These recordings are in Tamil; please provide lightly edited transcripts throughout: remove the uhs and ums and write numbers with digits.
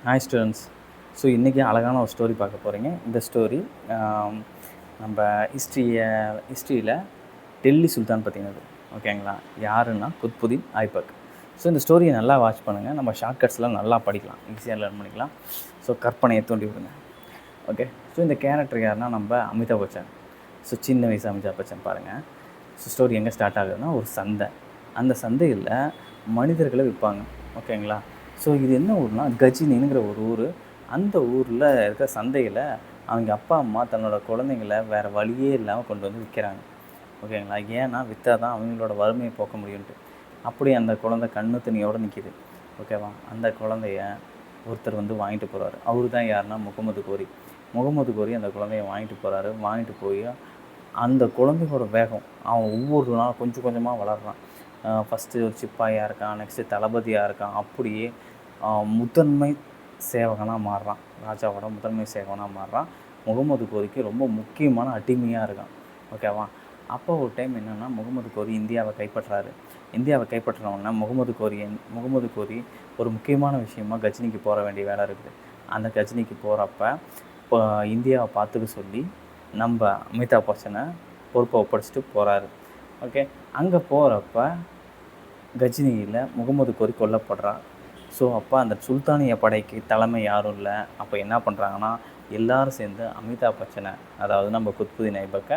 Hi students. ஸோ இன்றைக்கி அழகான ஒரு ஸ்டோரி பார்க்க போகிறீங்க. இந்த ஸ்டோரி நம்ம ஹிஸ்ட்ரியில் டெல்லி சுல்தான் பற்றினது. ஓகேங்களா? யாருன்னா குத்புதீன் ஐபக். ஸோ இந்த ஸ்டோரியை நல்லா வாட்ச் பண்ணுங்கள். நம்ம ஷார்ட்கட்ஸ்லாம் நல்லா படிக்கலாம், ஈஸியாக லேர்ன் பண்ணிக்கலாம். ஸோ கற்பனையை தூண்டி விடுங்க. ஓகே. ஸோ இந்த கேரக்டர் யாருன்னா நம்ம அமிதாப் பச்சன். ஸோ சின்ன வயசு அமிதாப் பச்சன் பாருங்கள். ஸோ ஸ்டோரி எங்கே ஸ்டார்ட் ஆகுதுன்னா ஒரு சந்தை. அந்த சந்தையில் மனிதர்களை விற்பாங்க. ஓகேங்களா? ஸோ இது என்ன ஊர்னா கஜினிங்கிற ஒரு ஊர். அந்த ஊரில் இருக்க சந்தையில் அவங்க அப்பா அம்மா தன்னோட குழந்தைங்கள வேறு வழியே இல்லாமல் கொண்டு வந்து விற்கிறாங்க. ஓகேங்களா? ஏன்னா விற்றா தான் அவங்களோட வறுமையை போக்க முடியும்ட்டு. அப்படி அந்த குழந்தை கண்ணு தண்ணியோடு நிற்கிது. ஓகேவா? அந்த குழந்தைய ஒருத்தர் வந்து வாங்கிட்டு போகிறாரு. அவர் தான் யாருன்னா முகமது கோரி. முகமது கோரி அந்த குழந்தைய வாங்கிட்டு போகிறாரு. வாங்கிட்டு போய் அந்த குழந்தையோட வேகம், அவன் ஒவ்வொரு நாள் கொஞ்சம் கொஞ்சமாக வளர்கிறான். ஃபஸ்ட்டு ஒரு சிப்பாயாக இருக்கான், நெக்ஸ்ட்டு தளபதியாக இருக்கான். அப்படியே முதன்மை சேவகனாக மாறுறான். ராஜாவோட முதன்மை சேவகனாக மாறுறான். முகமது கோரிக்கு ரொம்ப முக்கியமான அடிமையாக இருக்கான். ஓகேவா? அப்போ ஒரு டைம் என்னென்னா முகமது கோரி இந்தியாவை கைப்பற்றுறாரு. இந்தியாவை கைப்பற்றினோன்னா முகமது கோரி ஒரு முக்கியமான விஷயமாக கஜினிக்கு போக வேண்டிய வேலை இருக்குது. அந்த கஜினிக்கு போகிறப்ப இப்போ இந்தியாவை பார்த்துக்க சொல்லி நம்ம அமிதாப் பச்சனை பொறுப்பை ஒப்படைச்சிட்டு போகிறாரு. ஓகே. அங்கே போகிறப்ப கஜினியில் முகமது கோரி கொல்லப்படுறார். ஸோ அப்போ அந்த சுல்தானிய படைக்கு தலைமை யாரும் இல்லை. அப்போ என்ன பண்ணுறாங்கன்னா எல்லோரும் சேர்ந்து அமிதாப் பச்சனை, அதாவது நம்ம குத்புதீன் ஐபக்கை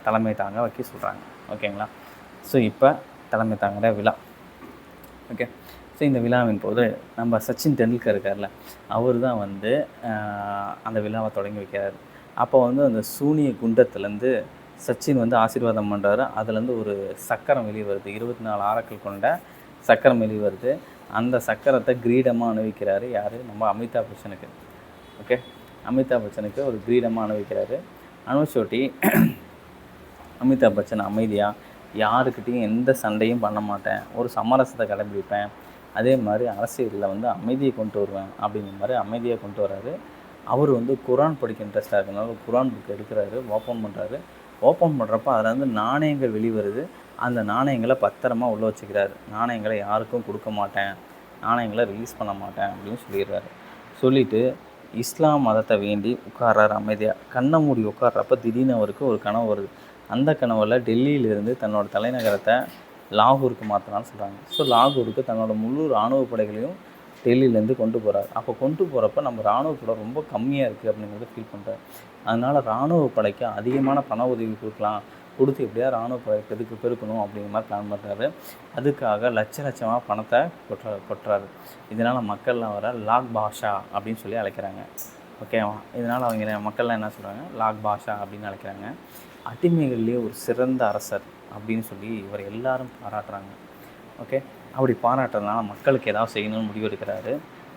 தலைமை தாங்க வைக்க சொல்கிறாங்க. ஓகேங்களா? ஸோ இப்போ தலைமை தாங்குகிற விழா. ஓகே. ஸோ இந்த விழாவின் போது நம்ம சச்சின் டெண்டுல்கர் இருக்கார்ல, அவர் தான் வந்து அந்த விழாவை தொடங்கி வைக்கிறார். அப்போ வந்து அந்த சூனிய குண்டத்துலேருந்து சச்சின் வந்து ஆசீர்வாதம் பண்ணுறாரு. அதுலேருந்து ஒரு சக்கரம் வெளியே வருது. 24 ஆரக்கள் கொண்ட சக்கரம் வெளியே வருது. அந்த சக்கரத்தை கிரீடமாக அணிவிக்கிறாரு யார்? நம்ம அமிதாப் பச்சனுக்கு. ஓகே. அமிதாப் பச்சனுக்கு ஒரு கிரீடமாக அணிவிக்கிறாரு. அனுப்பிச்சோட்டி அமிதாப் பச்சன் அமைதியாக, யாருக்கிட்டையும் எந்த சண்டையும் பண்ண மாட்டேன், ஒரு சமரசத்தை கடைபிடிப்பேன், அதே மாதிரி அரசியலில் வந்து அமைதியை கொண்டு வருவேன் அப்படிங்கிற மாதிரி அமைதியாக கொண்டு வர்றாரு. அவர் வந்து குரான் படிக்க இன்ட்ரெஸ்ட்டாக இருக்கனால குரான் புக் எடுக்கிறாரு, ஓப்பன் பண்ணுறாரு. ஓப்பன் பண்ணுறப்ப அதில் வந்து நாணயங்கள் வெளிவருது. அந்த நாணயங்களை பத்திரமா உள்ளே வச்சுக்கிறாரு. நாணயங்களை யாருக்கும் கொடுக்க மாட்டேன், நாணயங்களை ரிலீஸ் பண்ண மாட்டேன் அப்படின்னு சொல்லிடுறாரு. சொல்லிவிட்டு இஸ்லாம் மதத்தை வேண்டி உட்கார்றாரு அமைதியாக. கண்ணை மூடி உட்கார்றப்ப திடீர்னு அவருக்கு ஒரு கனவு வருது. அந்த கனவில் டெல்லியிலிருந்து தன்னோட தலைநகரத்தை லாகூருக்கு மாற்றினான்னு சொல்கிறாங்க. ஸோ லாகூருக்கு தன்னோட முழு இராணுவ படைகளையும் டெல்லியிலேருந்து கொண்டு போகிறார். அப்போ கொண்டு போகிறப்ப நம்ம இராணுவ படை ரொம்ப கம்மியாக இருக்குது அப்படிங்கிறத ஃபீல் பண்ணுறாரு. அதனால் இராணுவ படைக்கு அதிகமான பண உதவி கொடுத்து எப்படியா இராணுவ படை பெருக்கணும் அப்படிங்கிற மாதிரி பிளான் பண்ணுறாரு. அதுக்காக லட்சமாக பணத்தை கொட்டுறாரு. இதனால் மக்கள்லாம் வர லாக் பாஷா அப்படின்னு சொல்லி அழைக்கிறாங்க. ஓகேவா? இதனால் அவங்க மக்கள்லாம் என்ன சொல்கிறாங்க? லாக் பாஷா அப்படின்னு அழைக்கிறாங்க. அடிமைகள்லேயே ஒரு சிறந்த அரசர் அப்படின்னு சொல்லி இவர் எல்லாரும் பாராட்டுறாங்க. ஓகே. அப்படி பாராட்டுறதுனால மக்களுக்கு ஏதாவது செய்யணும்னு முடிவெடுக்கிறாரு.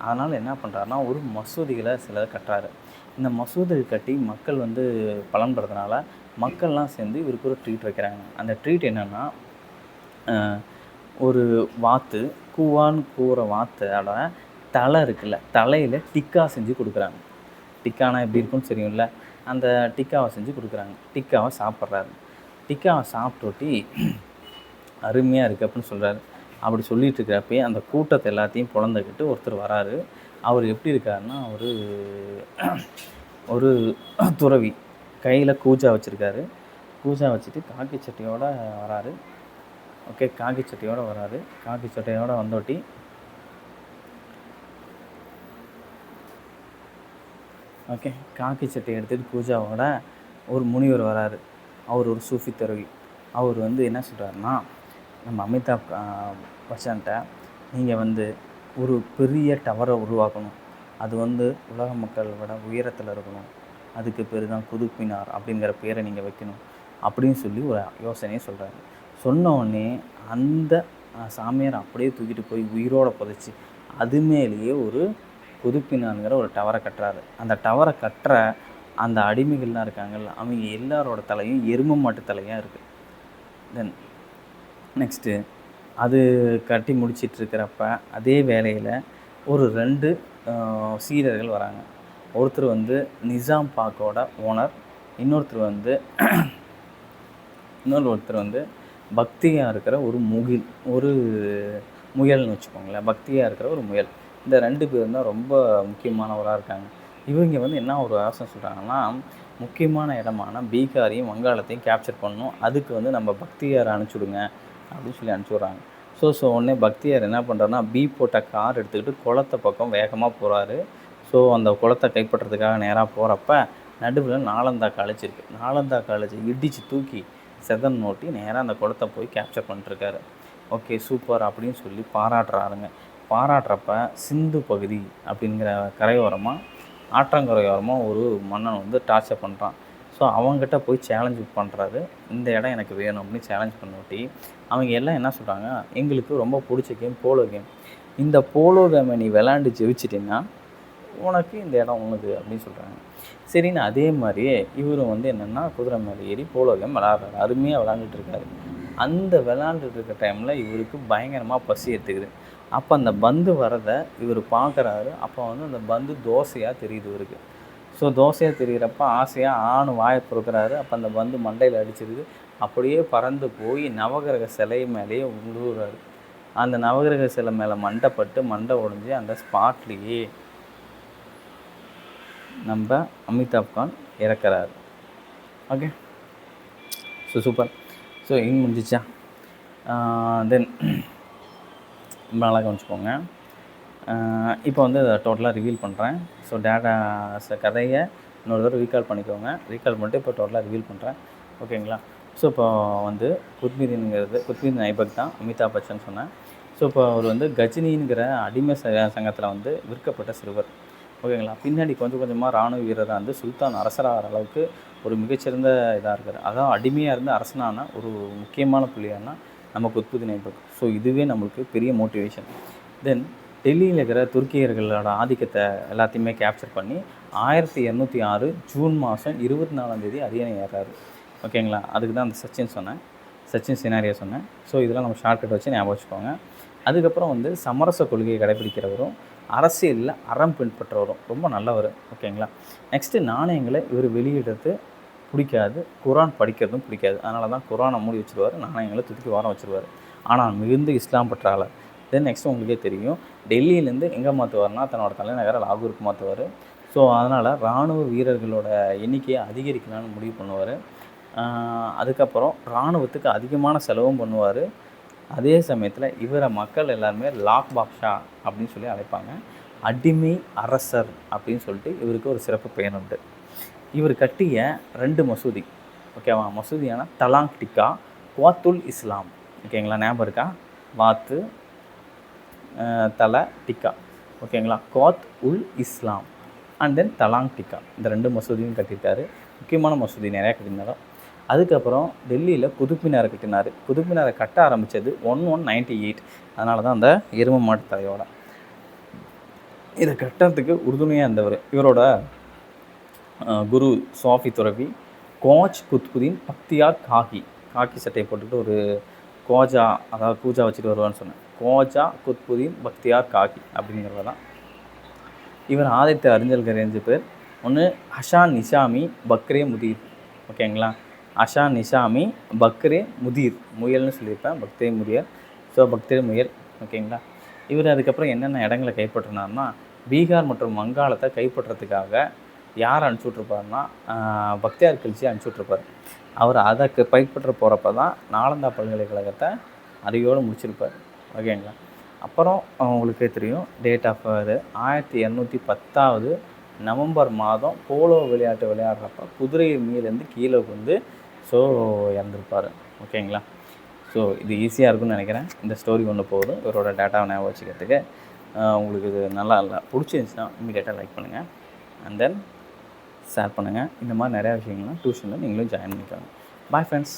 அதனால் என்ன பண்ணுறாருனா ஒரு மசூதிகளை சிலதை கட்டுறாரு. இந்த மசூதி கட்டி மக்கள் வந்து பலன் பெறதுனால மக்கள்லாம் சேர்ந்து இவருக்கு ஒரு ட்ரீட் வைக்கிறாங்க. அந்த ட்ரீட் என்னென்னா, ஒரு வாத்து, கூவான்னு கூற வாத்தோட தலை இருக்குல்ல, தலையில் டிக்கா செஞ்சு கொடுக்குறாங்க. டிக்கானா எப்படி இருக்குன்னு தெரியும்ல, அந்த டிக்காவை செஞ்சு கொடுக்குறாங்க. டிக்காவை சாப்பிட்றாரு. டிக்காவை சாப்பிட்டோட்டி அருமையாக இருக்குது அப்படின்னு சொல்கிறாரு. அப்படி சொல்லிகிட்டு இருக்கிறப்பே அந்த கூட்டத்தை எல்லாத்தையும் பொழந்துக்கிட்டு ஒருத்தர் வராரு. அவர் எப்படி இருக்காருன்னா ஒரு துறவி, கையில் கூஜா வச்சுருக்காரு. கூஜா வச்சுட்டு காக்கி சட்டையோடு வராரு. ஓகே. காக்கி சட்டையோடு வராரு. காக்கி சட்டையோடு வந்தோட்டி ஓகே, காக்கி சட்டை எடுத்துகிட்டு கூஜாவோட ஒரு முனிவர் வராரு. அவர் ஒரு சூஃபி துறவி. அவர் வந்து என்ன சொல்கிறாருன்னா, நம்ம அமிதாப் பச்சன்ட்ட நீங்கள் வந்து ஒரு பெரிய டவரை உருவாக்கணும், அது வந்து உலக மக்கள் விட உயரத்தில் இருக்கணும், அதுக்கு பேர் தான் குதுப் மினார் அப்படிங்கிற பேரை நீங்கள் வைக்கணும் அப்படின்னு சொல்லி ஒரு யோசனையை சொல்கிறாரு. சொன்னோடனே அந்த சாமியார் அப்படியே தூக்கிட்டு போய் உயிரோடு புதைச்சி அது மேலேயே ஒரு குதுப் மினார்ங்கிற ஒரு டவரை கட்டுறாரு. அந்த டவரை கட்டுற அந்த அடிமைகள்லாம் இருக்காங்கல்ல, அவங்க எல்லாரோட தலையும் எருமை மாட்டு தலையாக இருக்குது. தென் நெக்ஸ்ட்டு அது கட்டி முடிச்சிட்ருக்கிறப்ப அதே வேலையில் ஒரு 2 சீடர்கள் வராங்க. ஒருத்தர் வந்து நிசாம் பாக்கோட ஓனர், இன்னொருத்தர் வந்து பக்தியாக இருக்கிற ஒரு முயல்னு வச்சுக்கோங்களேன். பக்தியாக இருக்கிற ஒரு முயல். இந்த 2 பேரும் தான் ரொம்ப முக்கியமானவராக இருக்காங்க. இவங்க வந்து என்ன ஒரு யோசனை சொல்கிறாங்கன்னா, முக்கியமான இடமான பீகாரையும் வங்காளத்தையும் கேப்சர் பண்ணணும். அதுக்கு வந்து நம்ம பக்தியாரை அனுப்பிச்சுடுங்க அப்படின்னு சொல்லி அனுப்பிச்சி விட்றாங்க. உடனே பக்தியார் என்ன பண்ணுறாருன்னா, போட்ட கார் எடுத்துக்கிட்டு குளத்த பக்கம் வேகமாக போகிறாரு. அந்த குளத்த கைப்பற்றதுக்காக நேராக போகிறப்ப நடுவில் நாலந்தா காலேஜ் இருக்குது. நாலந்தா காலேஜை இடித்து தூக்கி நோட்டி நேராக அந்த குளத்த போய் கேப்சர் பண்ணிட்டுருக்காரு. ஓகே சூப்பர் அப்படின்னு சொல்லி பாராட்டுறாருங்க. பாராட்டுறப்ப சிந்து பகுதி அப்படிங்கிற கரையோரமாக ஆற்றங்கரையோரமாக ஒரு மன்னன் வந்து டார்ச்சர் பண்ணுறான். அவங்ககிட்ட போய் சேலஞ்சு பண்ணுறாரு. இந்த இடம் எனக்கு வேணும் அப்படின்னு சேலஞ்ச் பண்ணிவிட்டி அவங்க எல்லாம் என்ன சொல்கிறாங்க, எங்களுக்கு ரொம்ப பிடிச்ச கேம் போலோ கேம். இந்த போலோ கேமை நீ விளாண்டு ஜெயிச்சிட்டிங்கன்னா உனக்கு இந்த இடம் உனது அப்படின்னு சொல்கிறாங்க. சரின்னு அதே மாதிரியே இவரும் வந்து என்னென்னா குதிரை மேலே ஏறி போலோ கேம் விளாட்றாரு. அருமையாக விளாண்டுட்டுருக்காரு. அந்த விளாண்டுட்டு இருக்க டைமில் இவருக்கு பயங்கரமாக பசி எடுத்துக்குது. அப்போ அந்த பந்து வரதை இவர் பார்க்குறாரு. அப்போ வந்து அந்த பந்து தோசையாக தெரியுது இவருக்கு. தோசையாக தெரிகிறப்ப ஆசையாக ஆணு வாயை பொறுக்கிறாரு. அப்போ அந்த பந்து மண்டையில் அடிச்சிருது. அப்படியே பறந்து போய் நவகிரக சிலை மேலேயே விழுவுறாரு. அந்த நவகிரக சிலை மேலே மண்டை உடைஞ்சி அந்த ஸ்பாட்லேயே நம்ம அமிதாப் கான் இறக்குறாரு. Okay super. இங்கே முடிஞ்சிச்சா? தென் ரொம்ப நல்லா கவனிச்சுக்கோங்க. இப்போ வந்து டோட்டலாக ரிவீல் பண்ணுறேன். டேட்டா கதையை இன்னொரு தடவை ரீகால் பண்ணிக்கோங்க. ரீகால் பண்ணிட்டு இப்போ டோட்டலாக ரிவீல் பண்ணுறேன். ஓகேங்களா? இப்போ வந்து குத்புதீன் ஐபக் தான் அமிதாப் பச்சன் சொன்னேன். இப்போ அவர் வந்து கஜினிங்கிற அடிமை சங்கத்தில் வந்து விற்கப்பட்ட சிறுவர். ஓகேங்களா? பின்னாடி கொஞ்சம் கொஞ்சமாக இராணுவ வீரராக வந்து சுல்தான் அரசராகிற அளவுக்கு ஒரு மிகச்சிறந்த இதாக இருக்கார். அதான் அடிமையாக இருந்து அரசனான ஒரு முக்கியமான புள்ளியானா நம்ம குத்புதீன் ஐபக். இதுவே நம்மளுக்கு பெரிய மோட்டிவேஷன். தென் டெல்லியில் இருக்கிற துருக்கியர்களோட ஆதிக்கத்தை எல்லாத்தையுமே கேப்சர் பண்ணி 1206 ஜூன் மாதம் 24 அரியணை ஏறாரு. ஓகேங்களா? அதுக்கு தான் அந்த சச்சின் சினாரியா சொன்னேன். இதெல்லாம் நம்ம ஷார்ட்கட் வச்சு ஞாபகம் வச்சுக்கோங்க. அதுக்கப்புறம் வந்து சமரச கொள்கையை கடைபிடிக்கிறவரும் அரசியலில் அறம் பின்பற்றவரும் ரொம்ப நல்லவர். ஓகேங்களா? நெக்ஸ்ட்டு நாணயங்களை இவர் வெளியிடுறது பிடிக்காது, குரான் படிக்கிறதும் பிடிக்காது. அதனால தான் குரானை மூடி வச்சுருவார், நாணயங்களை தூக்கி வாரம் வச்சுருவார். ஆனால் மிகுந்த இஸ்லாம் பற்றாளர். தென் நெக்ஸ்ட்டு உங்களுக்கே தெரியும், டெல்லியிலேருந்து எங்கே மாற்றுவார்னா தன்னோட தலைநகரை லாகூருக்கு மாற்றுவார். அதனால் இராணுவ வீரர்களோட எண்ணிக்கையை அதிகரிக்கலான்னு முடிவு பண்ணுவார். அதுக்கப்புறம் இராணுவத்துக்கு அதிகமான செலவும் பண்ணுவார். அதே சமயத்தில் இவரை மக்கள் எல்லாருமே லாக் பாக்ஷா அப்படின்னு சொல்லி அழைப்பாங்க. அடிமை அரசர் அப்படின்னு சொல்லிட்டு இவருக்கு ஒரு சிறப்பு பெயர் உண்டு. இவர் கட்டிய 2 மசூதி, ஓகேவா? மசூதியான தலாங் டிக்கா, குவாத்துல் இஸ்லாம். ஓகேங்களா? ஞாபகம் இருக்கா? வாத்து தல டிக்கா. ஓகேங்களா? குவாத் உல் இஸ்லாம் அண்ட் தென் தலாங் டிக்கா. இந்த 2 மசூதியும் கட்டியிருக்காரு. முக்கியமான மசூதி நிறையா கட்டியிருந்தாலும். அதுக்கப்புறம் டெல்லியில் குதுப்மினாரை கட்டினார். குதுப்மினாரை கட்ட ஆரம்பித்தது 1198. அதனால தான் அந்த எரும மாட்டு தலையோட இதை கட்டுறதுக்கு உறுதுணையாக இருந்தவர். இவரோட குரு சாஃபி துறவி கோச் குத்புதீன் பக்தியார் காக்கி சட்டையை போட்டுக்கிட்டு ஒரு கோஜா, அதாவது பூஜா வச்சுட்டு வருவான்னு சொன்னேன். கோஜா குத்புதீன் பக்தியார் காக்கி அப்படிங்கிறத தான். இவர் ஆதித்த அறிஞர்கள் 5 பேர். ஒன்று ஹஷான் நிஷாமி பக்ரே முதீர். ஓகேங்களா? ஹஷான் நிஷாமி பக்ரே முதீர், முயல்னு சொல்லியிருப்பேன், பக்ரே முதியர். பக்ரே முயல். ஓகேங்களா? இவர் அதுக்கப்புறம் என்னென்ன இடங்களை கைப்பற்றினார்னா, பீகார் மற்றும் வங்காளத்தை கைப்பற்றத்துக்காக யார் அனுப்பிச்சுட்ருப்பார்னா பக்தியார் கில்ஜி அனுப்பிச்சுட்ருப்பார். அவர் அதை கைப்பற்ற போகிறப்ப தான் நாலந்தா பல்கலைக்கழகத்தை அதையோடு முடிச்சிருப்பார். ஓகேங்களா? அப்புறம் அவங்களுக்கே தெரியும், டேட் ஆஃப் இது 1210 நவம்பர் மாதம் போலோ விளையாட்டு விளையாடுறப்ப குதிரையை மீலேருந்து கீழே வந்து இறந்துருப்பார். ஓகேங்களா? இது ஈஸியாக இருக்குன்னு நினைக்கிறேன். இந்த ஸ்டோரி ஒன்று போதும் இவரோட டேட்டாவை ஞாபகம் வச்சுக்கிறதுக்கு. உங்களுக்கு இது நல்லா பிடிச்சிருந்துச்சுன்னா இமீடியட்டாக லைக் பண்ணுங்கள், அண்ட் தென் ஷேர் பண்ணுங்கள். இந்த மாதிரி நிறையா விஷயங்கள்லாம் டியூஷனில் நீங்களும் ஜாயின் பண்ணிக்கோங்க. Bye friends.